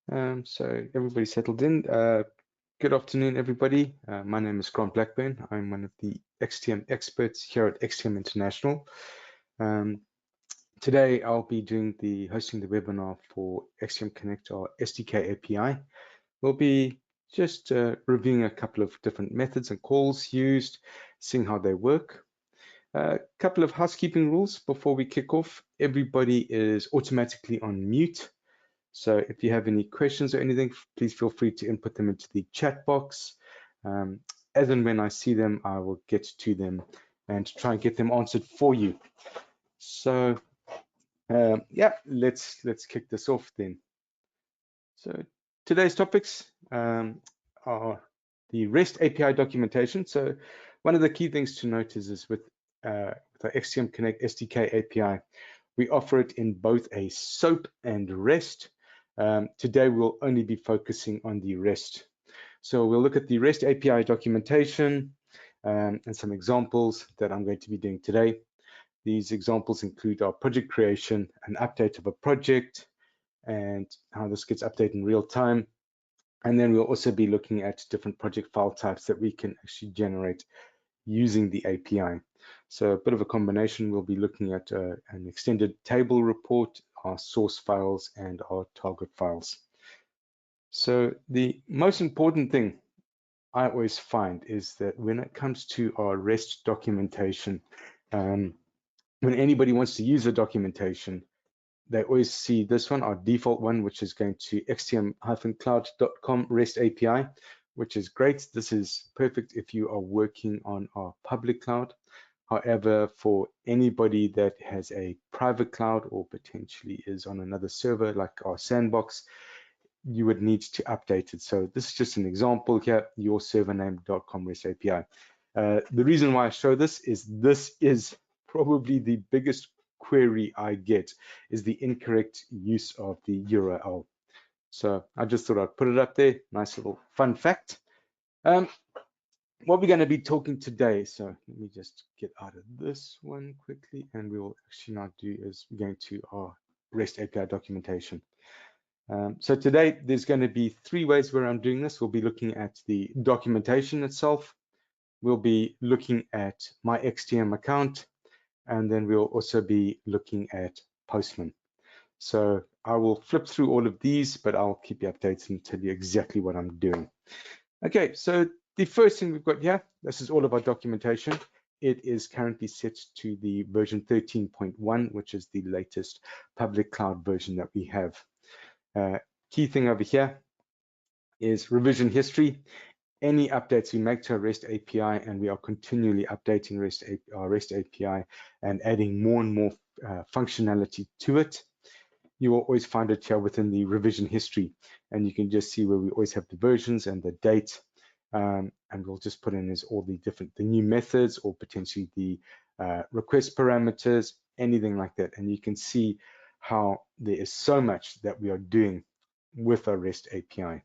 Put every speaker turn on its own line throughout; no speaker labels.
So everybody settled in. Good afternoon, everybody. My name is Grant Blackburn. I'm one of the XTM experts here at XTM International. Today, I'll be hosting the webinar for XTM Connector SDK API. We'll be just reviewing a couple of different methods and calls used, seeing how they work. A couple of housekeeping rules before we kick off. Everybody is automatically on mute. So if you have any questions or anything, please feel free to input them into the chat box. As and when I see them, I will get to them and try and get them answered for you. So yeah, let's kick this off then. So today's topics are the REST API documentation. So one of the key things to note is with our XTM Connect SDK API, we offer it in both a SOAP and REST. Today, we'll only be focusing on the REST. So we'll look at the REST API documentation and some examples that I'm going to be doing today. These examples include our project creation, an update of a project, and how this gets updated in real time. And then we'll also be looking at different project file types that we can actually generate using the API. So a bit of a combination. We'll be looking at an extended table report, our source files, and our target files. So the most important thing I always find is that when it comes to our REST documentation, when anybody wants to use the documentation, they always see this one, our default one, which is going to xtm-cloud.com REST API, which is great. This is perfect if you are working on our public cloud. However, for anybody that has a private cloud or potentially is on another server like our sandbox, you would need to update it. So this is just an example here, your server name.com REST API. The reason why I show this is probably the biggest query I get is the incorrect use of the URL. So I just thought I'd put it up there. Nice little fun fact. What we're going to be talking today, so let me just get out of this one quickly, and we will actually now do is going to our REST API documentation. So today there's going to be three ways where I'm doing this. We'll be looking at the documentation itself. We'll be looking at my XTM account, and then we'll also be looking at Postman. So I will flip through all of these, but I'll keep you updated and tell you exactly what I'm doing. Okay, so the first thing we've got here, this is all of our documentation. It is currently set to the version 13.1, which is the latest public cloud version that we have. Key thing over here is revision history. Any updates we make to our REST API, and we are continually updating our REST API and adding more and more functionality to it. You will always find it here within the revision history, and you can just see where we always have the versions and the date, and we'll just put in as all the new methods or potentially the request parameters, anything like that. And you can see how there is so much that we are doing with our REST API.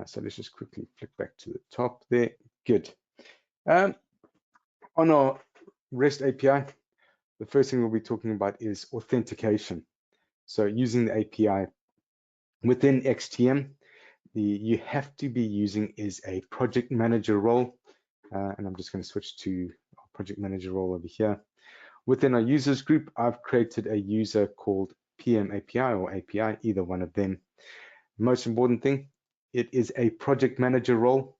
So let's just quickly flick back to the top there. Good. On our REST API, the first thing we'll be talking about is authentication. So using the API within XTM, you have to be using is a project manager role. And I'm just going to switch to our project manager role over here. Within our users group, I've created a user called PM API or API, either one of them. Most important thing, it is a project manager role.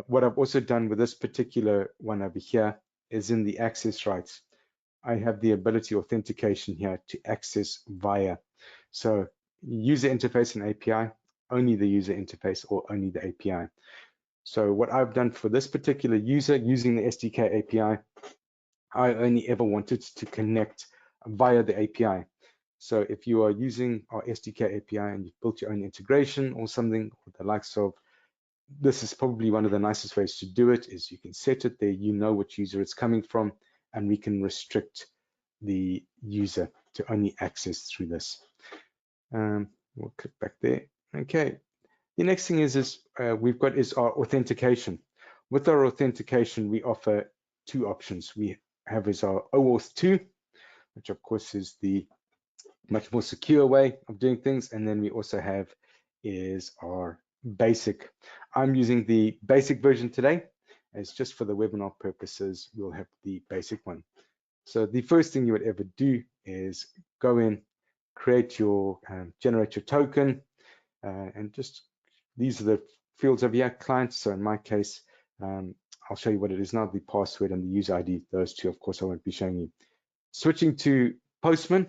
What I've also done with this particular one over here is in the access rights. I have the ability authentication here to access via. So user interface and API, only the user interface or only the API. So what I've done for this particular user using the SDK API, I only ever wanted to connect via the API. So if you are using our SDK API and you've built your own integration or something, or the likes of, this is probably one of the nicest ways to do it, is you can set it there, you know which user it's coming from, and we can restrict the user to only access through this. We'll click back there. Okay. The next thing is we've got is our authentication. With our authentication, we offer two options. We have is our OAuth 2, which of course is the much more secure way of doing things. And then we also have is our basic. I'm using the basic version today. It's just for the webinar purposes, we'll have the basic one. So the first thing you would ever do is go in, create your, generate your token, and just, these are the fields over here, clients. So in my case, I'll show you what it is now, the password and the user ID. Those two, of course, I won't be showing you. Switching to Postman,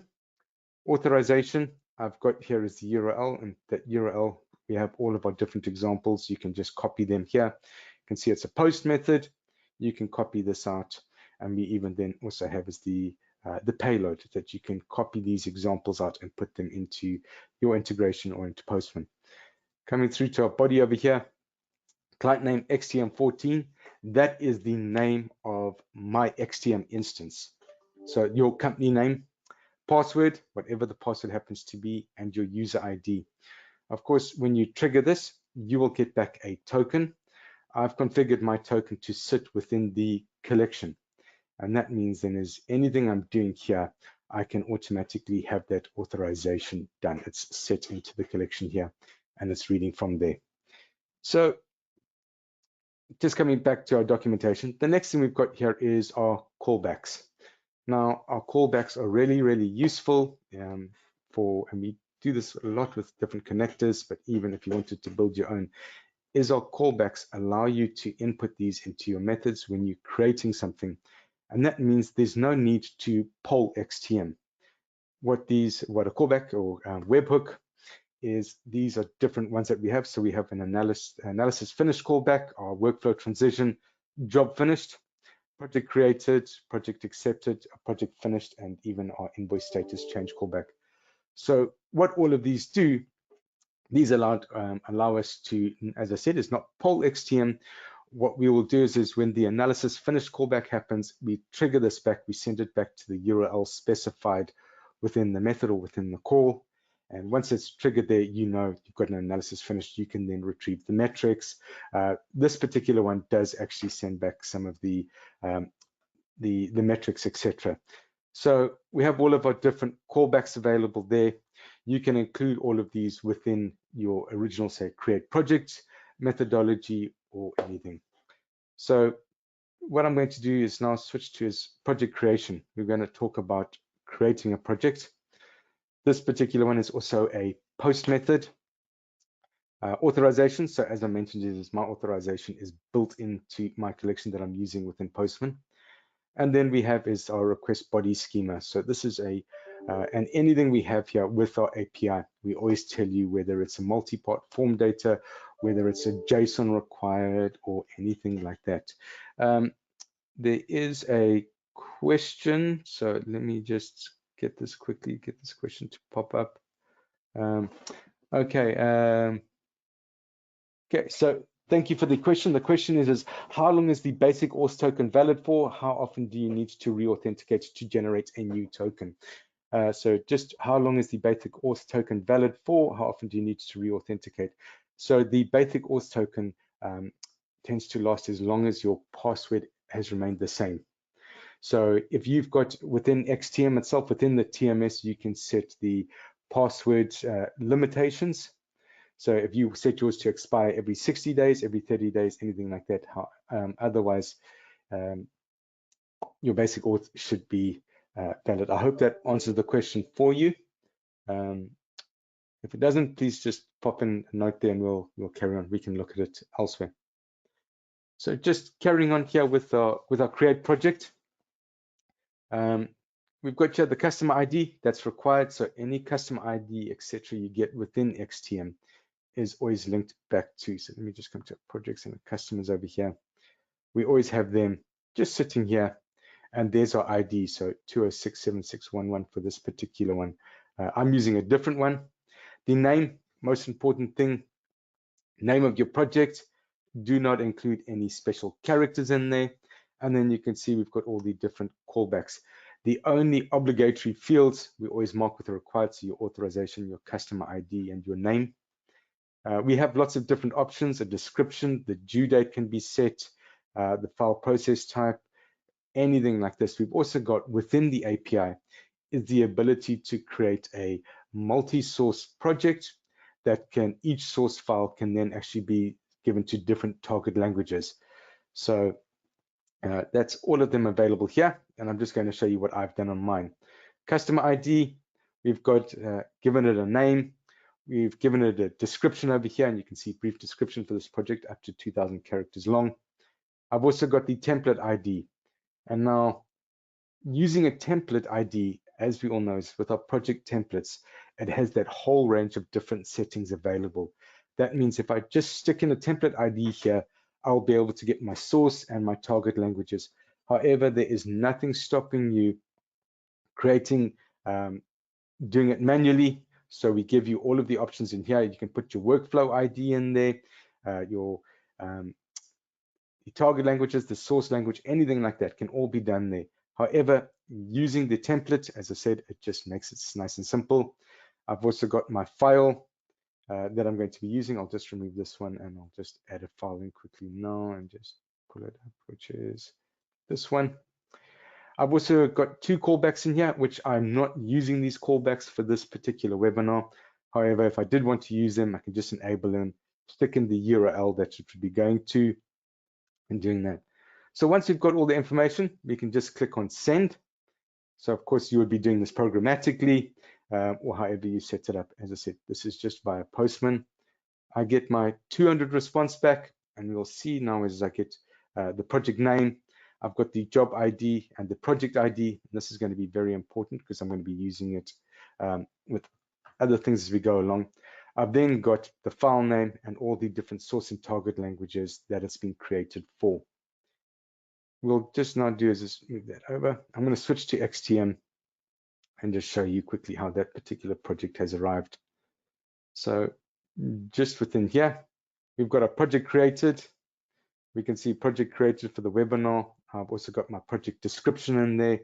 authorization, I've got here is the URL, and that URL, we have all of our different examples. You can just copy them here. You can see it's a post method. You can copy this out, and we even then also have is the payload that you can copy these examples out and put them into your integration or into Postman. Coming through to our body over here, client name XTM14, that is the name of my XTM instance. So your company name, password, whatever the password happens to be, and your user ID. Of course, when you trigger this, you will get back a token. I've configured my token to sit within the collection. And that means then is anything I'm doing here, I can automatically have that authorization done. It's set into the collection here, and it's reading from there. So just coming back to our documentation, the next thing we've got here is our callbacks. Now, our callbacks are really, really useful and we do this a lot with different connectors, but even if you wanted to build your own, is our callbacks allow you to input these into your methods when you're creating something. And that means there's no need to poll XTM. What a callback or webhook is, these are different ones that we have. So we have an analysis finished callback, our workflow transition, job finished, project created, project accepted, project finished, and even our invoice status change callback. So what all of these do, these allow us to, as I said, is not poll XTM. What we will do is when the analysis finished callback happens, we trigger this back, we send it back to the URL specified within the method or within the call. And once it's triggered there, you know you've got an analysis finished. You can then retrieve the metrics. This particular one does actually send back some of the metrics, etc. So we have all of our different callbacks available there. You can include all of these within your original, say, create project methodology or anything. So what I'm going to do is now switch to is project creation. We're going to talk about creating a project. This particular one is also a post method. Authorization. So as I mentioned, is my authorization is built into my collection that I'm using within Postman. And then we have is our request body schema. So this is and anything we have here with our API, we always tell you whether it's a multi-part form data, whether it's a JSON required or anything like that. There is a question. So let me just get this quickly, get this question to pop up. Okay, so thank you for the question. The question is how long is the basic auth token valid for? How often do you need to re-authenticate to generate a new token? So just how long is the basic auth token valid for? How often do you need to re-authenticate? So the basic auth token tends to last as long as your password has remained the same. So if you've got within XTM itself, within the TMS, you can set the password limitations. So if you set yours to expire every 60 days, every 30 days, anything like that, otherwise your basic auth should be valid. I hope that answers the question for you. If it doesn't, please just pop in a note there and we'll carry on. We can look at it elsewhere. So just carrying on here with our create project. We've got here the customer ID that's required. So any customer ID, etc., you get within XTM is always linked back to. So let me just come to projects and customers over here. We always have them just sitting here, and there's our ID. So 2067611 for this particular one. I'm using a different one. The name, most important thing, name of your project. Do not include any special characters in there. And then you can see we've got all the different callbacks. The only obligatory fields we always mark with the required, so your authorization, your customer ID, and your name. We have lots of different options, a description, the due date can be set, the file process type, anything like this. We've also got within the API is the ability to create a multi-source project that can, each source file can then actually be given to different target languages. So that's all of them available here. And I'm just going to show you what I've done on mine. Customer ID, we've got given it a name. We've given it a description over here, and you can see brief description for this project up to 2,000 characters long. I've also got the template ID. And now using a template ID, as we all know, is with our project templates, it has that whole range of different settings available. That means if I just stick in a template ID here, I'll be able to get my source and my target languages. However, there is nothing stopping you creating, doing it manually. So we give you all of the options in here. You can put your workflow ID in there, your the target languages, the source language, anything like that can all be done there. However, using the template, as I said, it just makes it nice and simple. I've also got my file that I'm going to be using. I'll just remove this one and I'll just add a file in quickly now and just pull it up, which is this one. I've also got 2 callbacks in here, which I'm not using these callbacks for this particular webinar. However, if I did want to use them, I can just enable them, stick in the URL that it would be going to, and doing that. So once you've got all the information, we can just click on send. So of course you would be doing this programmatically or however you set it up. As I said, this is just via Postman. I get my 200 response back, and we'll see now as I get the project name. I've got the job ID and the project ID. And this is going to be very important because I'm going to be using it with other things as we go along. I've then got the file name and all the different source and target languages that it's been created for. We'll just now do is just move that over. I'm going to switch to XTM and just show you quickly how that particular project has arrived. So just within here, we've got a project created. We can see project created for the webinar. I've also got my project description in there,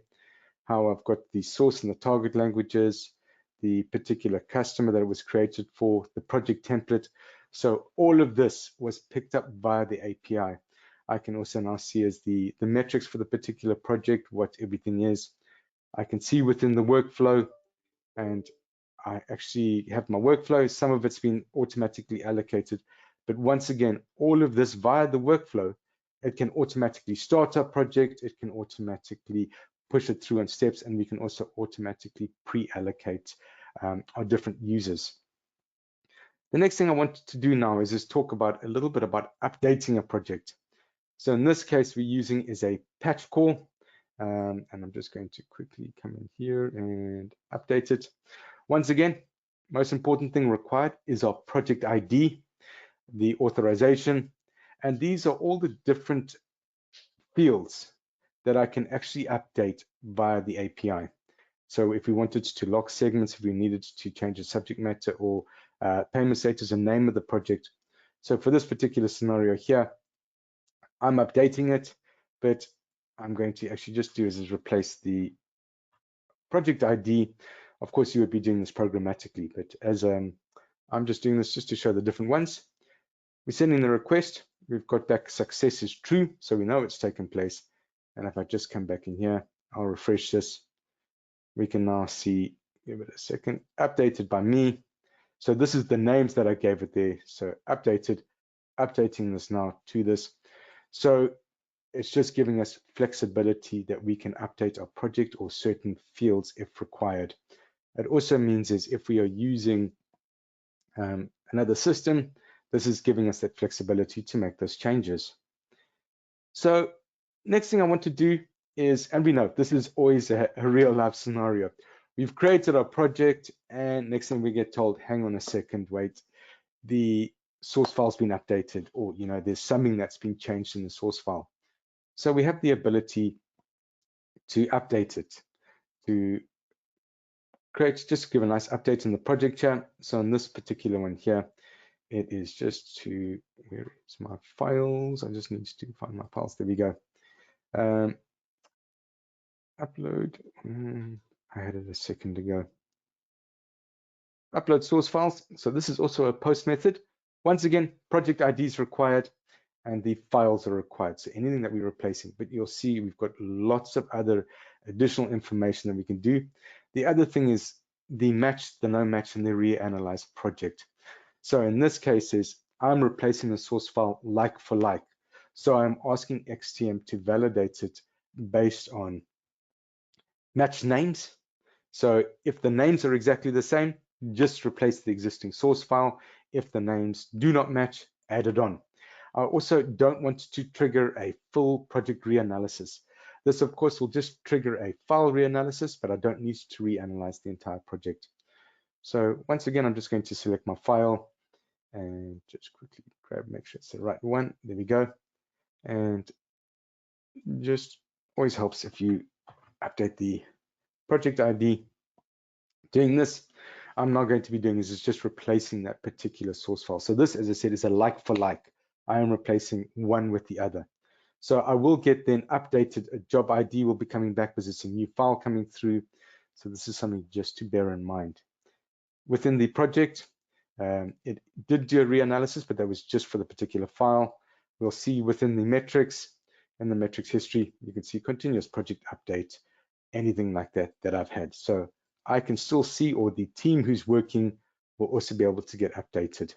how I've got the source and the target languages, the particular customer that it was created for, the project template. So all of this was picked up via the API. I can also now see as the metrics for the particular project, what everything is. I can see within the workflow, and I actually have my workflow. Some of it's been automatically allocated, but once again, all of this via the workflow, it can automatically start our project, it can automatically push it through on steps, and we can also automatically pre-allocate our different users. The next thing I want to do now is just talk about a little bit about updating a project. So in this case, we're using is a patch call, and I'm just going to quickly come in here and update it. Once again, most important thing required is our project ID, the authorization, and these are all the different fields that I can actually update via the API. So if we wanted to lock segments, if we needed to change the subject matter or payment status and name of the project. So for this particular scenario here, I'm updating it, but I'm going to actually just do is replace the project ID. Of course, you would be doing this programmatically, but as I'm just doing this just to show the different ones. We're sending the request. We've got back success is true, so we know it's taken place. And if I just come back in here, I'll refresh this. We can now see, give it a second, updated by me. So this is the names that I gave it there. So updating this now to this. So it's just giving us flexibility that we can update our project or certain fields if required. It also means is if we are using another system, this is giving us that flexibility to make those changes. So next thing I want to do is, and we know this is always a real life scenario. We've created our project and next thing we get told, hang on a second, wait, the source file's been updated, or there's something that's been changed in the source file. So we have the ability to update it, to create, just give a nice update in the project chat. So in this particular one here, it is just to, where is my files? I just need to find my files. There we go. Upload. I had it a second ago. Upload source files. So this is also a post method. Once again, project ID is required and the files are required. So anything that we're replacing, but you'll see we've got lots of other additional information that we can do. The other thing is the match, the no match, and the reanalyze project. So in this case is I'm replacing the source file like for like. So I'm asking XTM to validate it based on match names. So if the names are exactly the same, just replace the existing source file. If the names do not match, add it on. I also don't want to trigger a full project reanalysis. This, of course, will just trigger a file reanalysis, but I don't need to reanalyze the entire project. So once again, I'm just going to select my file and just quickly make sure it's the right one. There we go. And just always helps if you update the project ID. Doing this, I'm not going to be doing is just replacing that particular source file. So this, as I said, is a like for like. I am replacing one with the other. So I will get then updated, a job ID will be coming back because it's a new file coming through. So this is something just to bear in mind. Within the project, it did do a reanalysis, but that was just for the particular file. We'll see within the metrics and the metrics history, you can see continuous project update, anything like that that I've had. So I can still see, or the team who's working will also be able to get updated.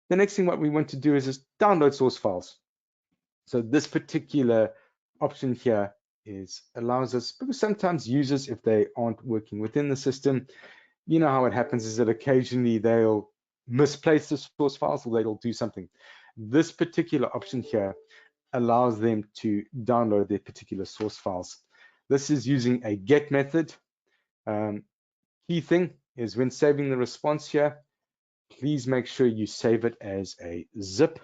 The next thing what we want to do is just download source files. So this particular option here allows us, because sometimes users, if they aren't working within the system, you know how it happens is that occasionally they'll misplace the source files or they'll do something. This particular option here allows them to download their particular source files. This is using a get method. Key thing is when saving the response here, please make sure you save it as a zip.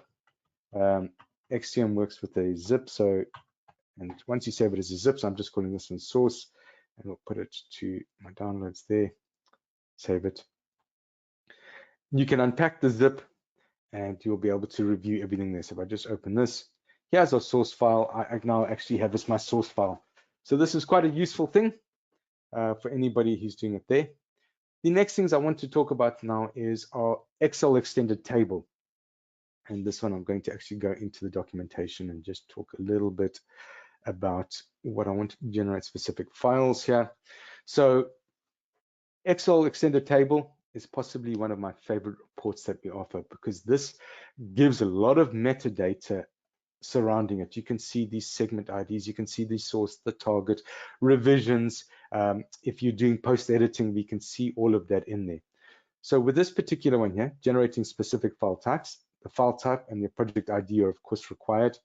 XTM works with a zip, so and once you save it as a zip, so I'm just calling this one source, and we'll put it to my downloads there, save it. You can unpack the zip and you'll be able to review everything there. So if I just open this, here's our source file. I now actually have this my source file. So this is quite a useful thing for anybody who's doing it there. The next things I want to talk about now is our Excel extended table. And this one I'm going to actually go into the documentation and just talk a little bit about what I want to generate specific files here. So Excel extended table is possibly one of my favorite reports that we offer because this gives a lot of metadata surrounding it. You can see these segment IDs, you can see the source, the target, revisions. If you're doing post editing, we can see all of that in there. So with this particular one here, generating specific file types, the file type and the project ID are of course required,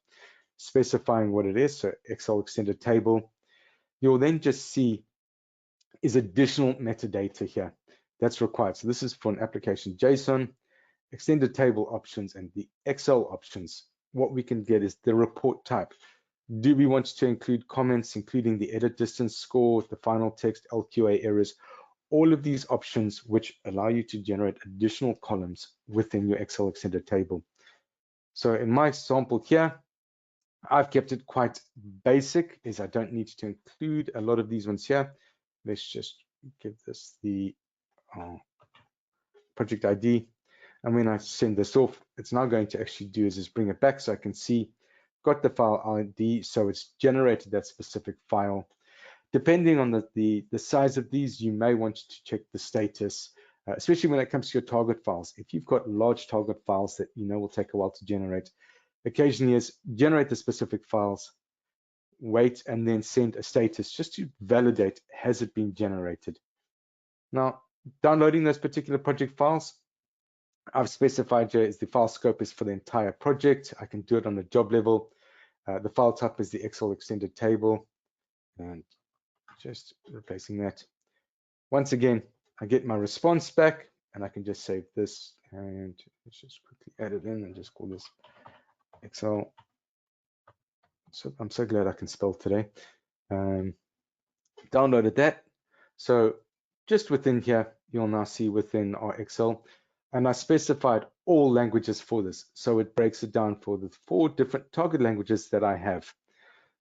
specifying what it is, so Excel extended table. You'll then just see is additional metadata here that's required. So this is for an application JSON, extended table options, and the Excel options. What we can get is the report type. Do we want to include comments, including the edit distance score, the final text, LQA errors, all of these options which allow you to generate additional columns within your Excel extended table. So in my example here, I've kept it quite basic, as I don't need to include a lot of these ones here. Let's just give this the project ID. And when I send this off, it's now going to actually do is bring it back so I can see, got the file ID, so it's generated that specific file. Depending on the size of these, you may want to check the status, especially when it comes to your target files. If you've got large target files that you know will take a while to generate, occasionally is generate the specific files, wait, and then send a status just to validate, has it been generated? Now, downloading those particular project files, I've specified here is the file scope is for the entire project. I can do it on the job level. The file type is the Excel extended table, and just replacing that. Once again, I get my response back, and I can just save this, and let's just quickly add it in and just call this Excel. So I'm so glad I can spell today. Downloaded that. So just within here, you'll now see within our Excel, and I specified all languages for this. So it breaks it down for the 4 different target languages that I have.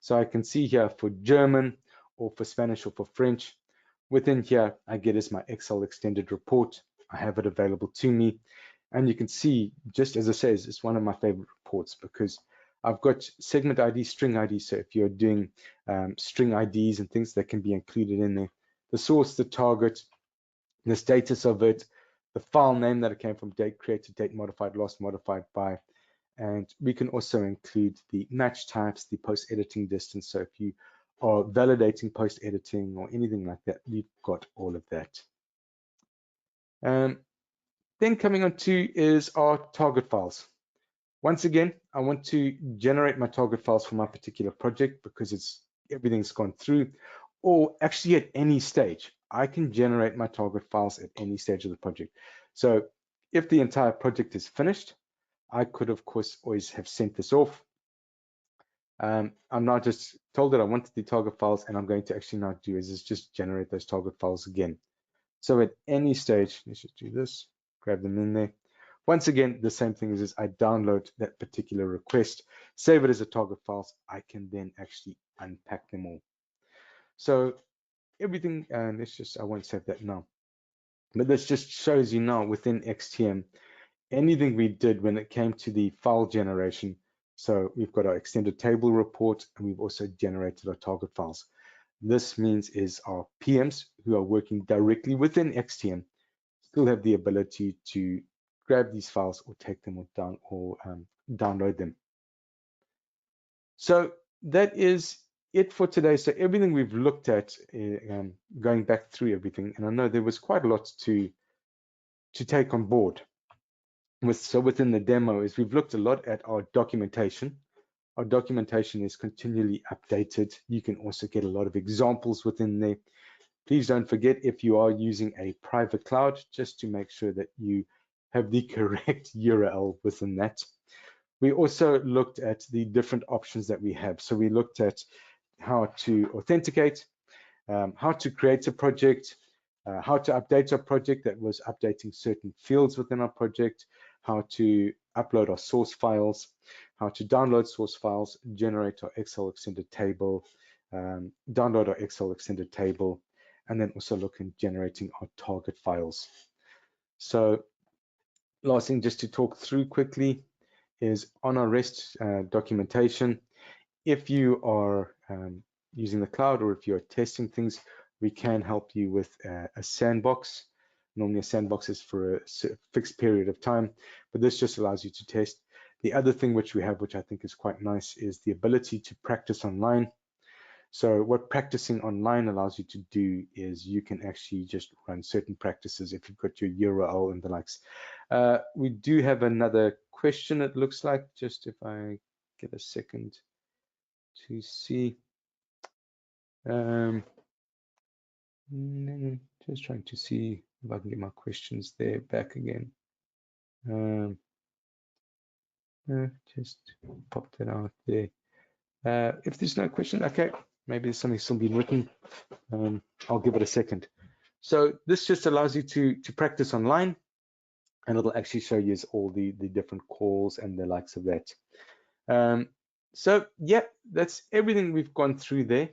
So I can see here for German or for Spanish or for French. Within here, I get as my Excel extended report. I have it available to me. And you can see, just as it says, it's one of my favorite reports because I've got segment ID, string ID. So if you're doing string IDs and things that can be included in there, the source, the target, the status of it, the file name that it came from, date created, date modified, last modified by, and we can also include the match types, the post editing distance. So if you are validating post editing or anything like that, we've got all of that. Then coming on to is our target files. Once again, I want to generate my target files for my particular project because everything's gone through, or actually at any stage. I can generate my target files at any stage of the project. So if the entire project is finished, I could, of course, always have sent this off. I'm now just told that I wanted the target files, and I'm going to actually now do is just generate those target files again. So at any stage, let's just do this, grab them in there. Once again, the same thing is I download that particular request, save it as a target files. I can then actually unpack them all. So everything, and I won't save that now. But this just shows you now within XTM, anything we did when it came to the file generation. So we've got our extended table report, and we've also generated our target files. This means is our PMs who are working directly within XTM still have the ability to grab these files or take them down or download them. So that is it for today. So everything we've looked at, going back through everything, and I know there was quite a lot to take on board. So within the demo is we've looked a lot at our documentation. Our documentation is continually updated. You can also get a lot of examples within there. Please don't forget, if you are using a private cloud, just to make sure that you have the correct URL within that. We also looked at the different options that we have. So we looked at how to authenticate, how to create a project, how to update our project that was updating certain fields within our project, how to upload our source files, how to download source files, generate our Excel extended table, download our Excel extended table, and then also look in generating our target files. So last thing just to talk through quickly is on our REST documentation. If you are using the cloud or if you're testing things, we can help you with a sandbox. Normally a sandbox is for a fixed period of time, but this just allows you to test. The other thing which we have, which I think is quite nice, is the ability to practice online. So what practicing online allows you to do is you can actually just run certain practices if you've got your URL and the likes. We do have another question, it looks like, just if I get a second to see. Just trying to see if I can get my questions there back again. Just pop that out there. If there's no question, okay, maybe there's something still being written. I'll give it a second. So this just allows you to practice online, and it'll actually show you all the different calls and the likes of that. So yeah, that's everything we've gone through there.